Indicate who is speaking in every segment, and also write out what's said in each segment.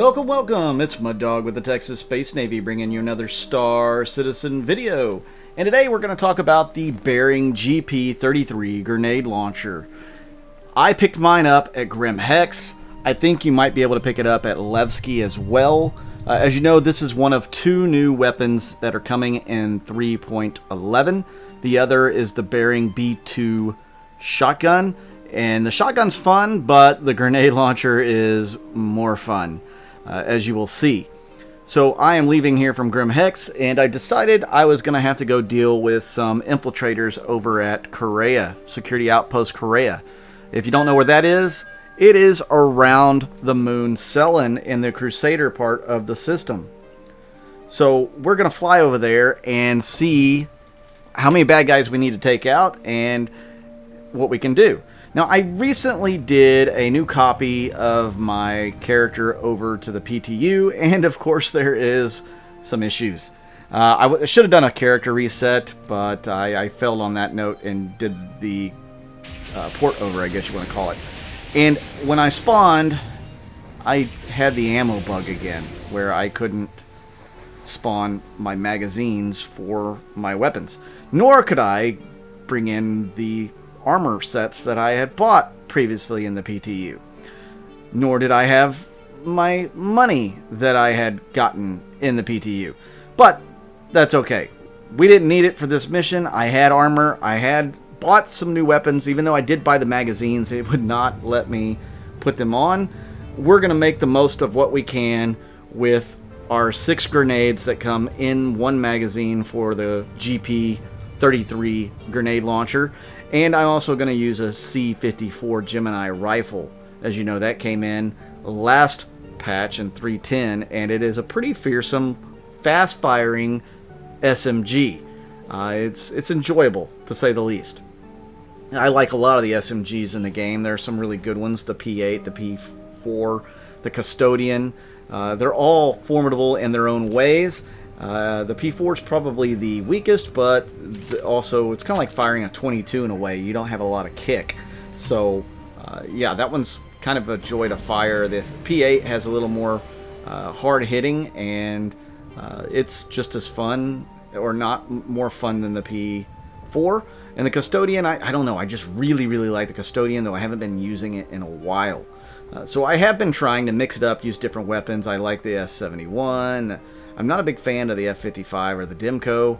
Speaker 1: Welcome, welcome! It's Mud Dog with the Texas Space Navy bringing you another Star Citizen video. And today we're going to talk about the Behring GP-33 Grenade Launcher. I picked mine up at Grim Hex. I think you might be able to pick it up at Levski as well. As you know, this is one of two new weapons that are coming in 3.11. The other is the Behring B2 shotgun. And the shotgun's fun, but the grenade launcher is more fun, as you will see. So I am leaving here from Grim Hex, and I decided I was going to have to go deal with some infiltrators over at Kareah, Security Outpost Kareah. If you don't know where that is, it is around the moon Cellin in the Crusader part of the system. So we're going to fly over there and see how many bad guys we need to take out and what we can do. Now, I recently did a new copy of my character over to the PTU, and of course there is some issues. I should have done a character reset, but I failed on that note and did the port over, I guess you want to call it. And when I spawned, I had the ammo bug again, where I couldn't spawn my magazines for my weapons. Nor could I bring in the armor sets that I had bought previously in the PTU. Nor did I have my money that I had gotten in the PTU. But that's okay. We didn't need it for this mission. I had armor. I had bought some new weapons. Even though I did buy the magazines, it would not let me put them on. We're going to make the most of what we can with our 6 grenades that come in one magazine for the GP-33 Grenade Launcher. And I'm also going to use a C-54 Gemini rifle. As you know, that came in last patch in 3.10, and it is a pretty fearsome, fast-firing SMG. It's enjoyable, to say the least. I like a lot of the SMGs in the game. There are some really good ones. The P8, the P4, the Custodian. They're all formidable in their own ways. The P4 is probably the weakest, but also it's kind of like firing a 22 in a way. You don't have a lot of kick. So, yeah, that one's kind of a joy to fire. The P8 has a little more hard hitting, and it's just as fun, or not more fun than the P4. And the Custodian, I don't know. I just really, really like the Custodian, though I haven't been using it in a while. So I have been trying to mix it up, use different weapons. I like the S71. I'm not a big fan of the F55 or the Dimco.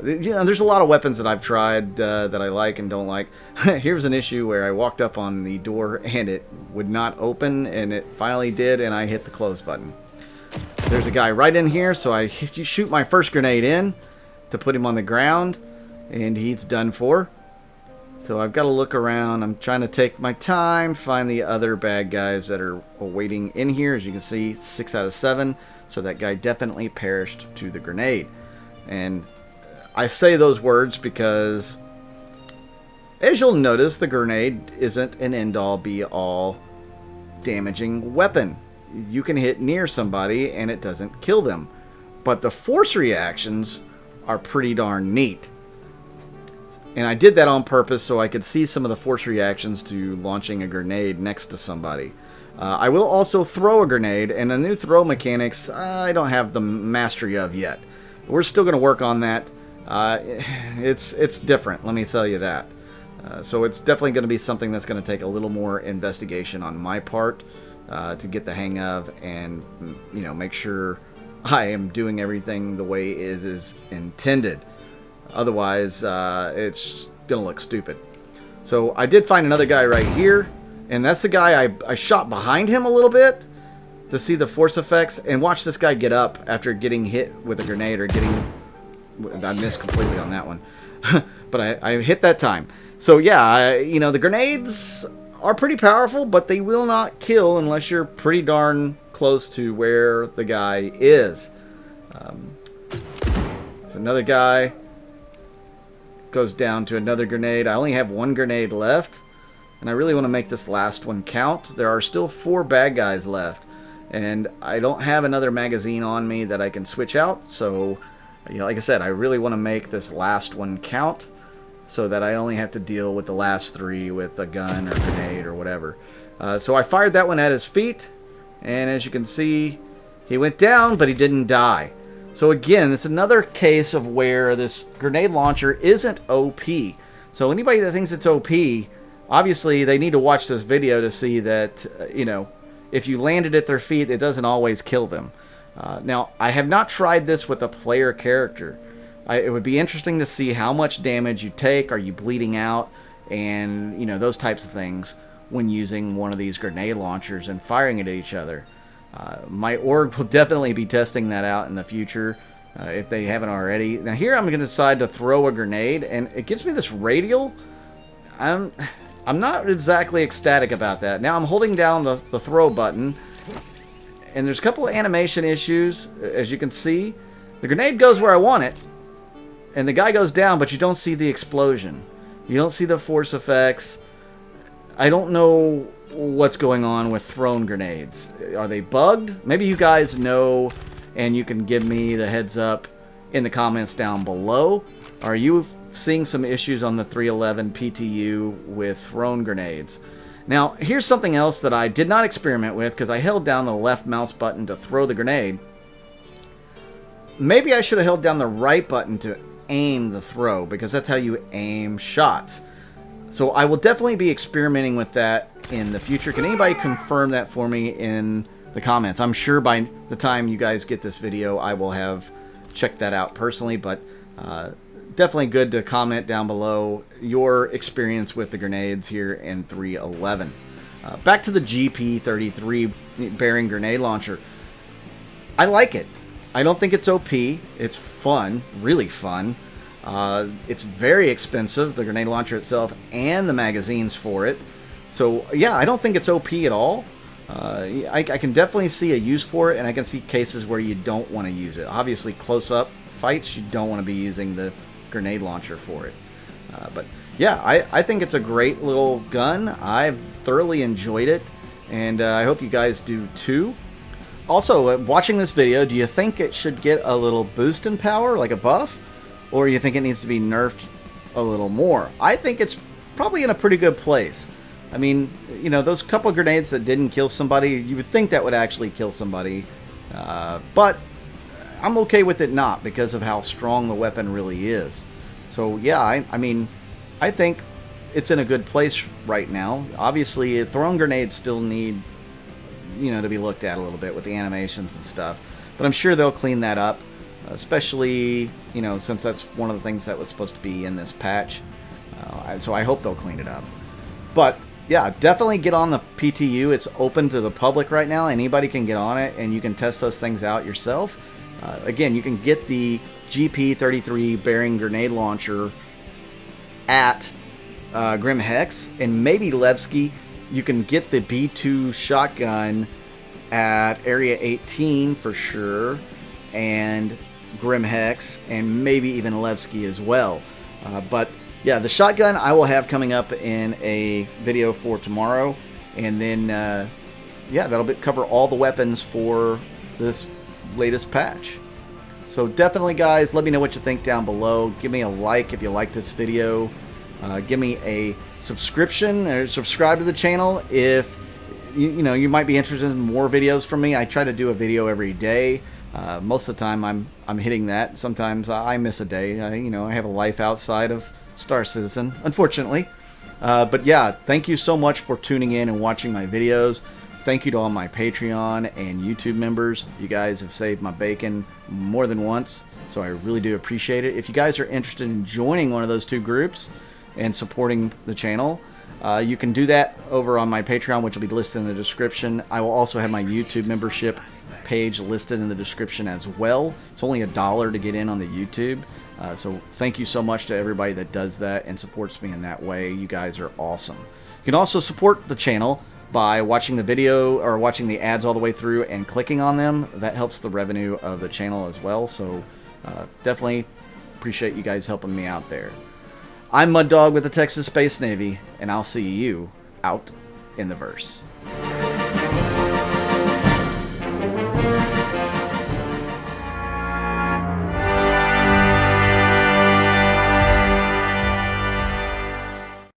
Speaker 1: You know, there's a lot of weapons that I've tried that I like and don't like. Here's an issue where I walked up on the door and it would not open, and it finally did, and I hit the close button. There's a guy right in here, so I shoot my first grenade in to put him on the ground, and he's done for. So I've got to look around. I'm trying to take my time, find the other bad guys that are waiting in here. As you can see, 6 out of 7. So that guy definitely perished to the grenade. And I say those words because, as you'll notice, the grenade isn't an end-all, be-all damaging weapon. You can hit near somebody and it doesn't kill them. But the force reactions are pretty darn neat. And I did that on purpose so I could see some of the force reactions to launching a grenade next to somebody. I will also throw a grenade, and the new throw mechanics I don't have the mastery of yet. We're still going to work on that. It's different, let me tell you that. So it's definitely going to be something that's going to take a little more investigation on my part to get the hang of, and make sure I am doing everything the way it is intended. Otherwise, it's going to look stupid. So I did find another guy right here. And that's the guy I shot behind him a little bit to see the force effects. And watch this guy get up after getting hit with a grenade or getting... I missed completely on that one. But I hit that time. So yeah, the grenades are pretty powerful, but they will not kill unless you're pretty darn close to where the guy is. There's another guy. Goes down to another grenade. I only have 1 grenade left, and I really want to make this last one count. There are still 4 bad guys left, and I don't have another magazine on me that I can switch out. So, like I said, I really want to make this last one count so that I only have to deal with the last 3 with a gun or grenade or whatever. So I fired that one at his feet, And as you can see, he went down, but he didn't die. So again, it's another case of where this grenade launcher isn't OP. So anybody that thinks it's OP, obviously they need to watch this video to see that, you know, if you land it at their feet, it doesn't always kill them. Now, I have not tried this with a player character. It would be interesting to see how much damage you take, are you bleeding out, and, you know, those types of things when using one of these grenade launchers and firing it at each other. My org will definitely be testing that out in the future if they haven't already. Now here I'm going to decide to throw a grenade, and it gives me this radial. I'm not exactly ecstatic about that. Now I'm holding down the throw button, and there's a couple of animation issues. As you can see, the grenade goes where I want it, and the guy goes down, but you don't see the explosion. You don't see the force effects. I don't know what's going on with thrown grenades. Are they bugged? Maybe you guys know, and you can give me the heads up in the comments down below. Are you seeing some issues on the 311 PTU with thrown grenades? Now, here's something else that I did not experiment with because I held down the left mouse button to throw the grenade. Maybe I should have held down the right button to aim the throw, because that's how you aim shots. So I will definitely be experimenting with that in the future. Can anybody confirm that for me in the comments? I'm sure by the time you guys get this video, I will have checked that out personally, but definitely good to comment down below your experience with the grenades here in 311. Back to the GP-33 Behring Grenade Launcher. I like it. I don't think it's OP. It's fun, really fun. It's very expensive, the grenade launcher itself and the magazines for it. So yeah, I don't think it's OP at all. I can definitely see a use for it, and I can see cases where you don't want to use it. Obviously, close-up fights, you don't want to be using the grenade launcher for it. But yeah, I think it's a great little gun. I've thoroughly enjoyed it, and I hope you guys do too. Also, watching this video, do you think it should get a little boost in power, like a buff? Or you think it needs to be nerfed a little more? I think it's probably in a pretty good place. I mean, you know, those couple grenades that didn't kill somebody, you would think that would actually kill somebody. But I'm okay with it not, because of how strong the weapon really is. So yeah, I mean, I think it's in a good place right now. Obviously, thrown grenades still need, you know, to be looked at a little bit with the animations and stuff. But I'm sure they'll clean that up. Especially, you know, since that's one of the things that was supposed to be in this patch. So I hope they'll clean it up. But yeah, definitely get on the PTU. It's open to the public right now. Anybody can get on it, and you can test those things out yourself. Again, you can get the GP-33 Behring Grenade Launcher at Grim Hex, and maybe Levski. You can get the B2 shotgun at Area 18 for sure, and Grim Hex, and maybe even Levski as well. But yeah, the shotgun I will have coming up in a video for tomorrow, and then yeah, that'll cover all the weapons for this latest patch. So definitely, guys, let me know what you think down below. Give me a like if you like this video. Give me a subscription, or subscribe to the channel if you know you might be interested in more videos from me. I try to do a video every day. Most of the time I'm hitting that. Sometimes I miss a day. You know, I have a life outside of Star Citizen, unfortunately. But yeah, thank you so much for tuning in and watching my videos. Thank you to all my Patreon and YouTube members. You guys have saved my bacon more than once, so I really do appreciate it. If you guys are interested in joining one of those two groups and supporting the channel, you can do that over on my Patreon, which will be listed in the description. I will also have my YouTube membership page listed in the description as well. It's only $1 to get in on the YouTube. So thank you so much to everybody that does that and supports me in that way. You guys are awesome. You can also support the channel by watching the video or watching the ads all the way through and clicking on them. That helps the revenue of the channel as well. So definitely appreciate you guys helping me out there. I'm Mud Dog with the Texas Space Navy, and I'll see you out in the verse.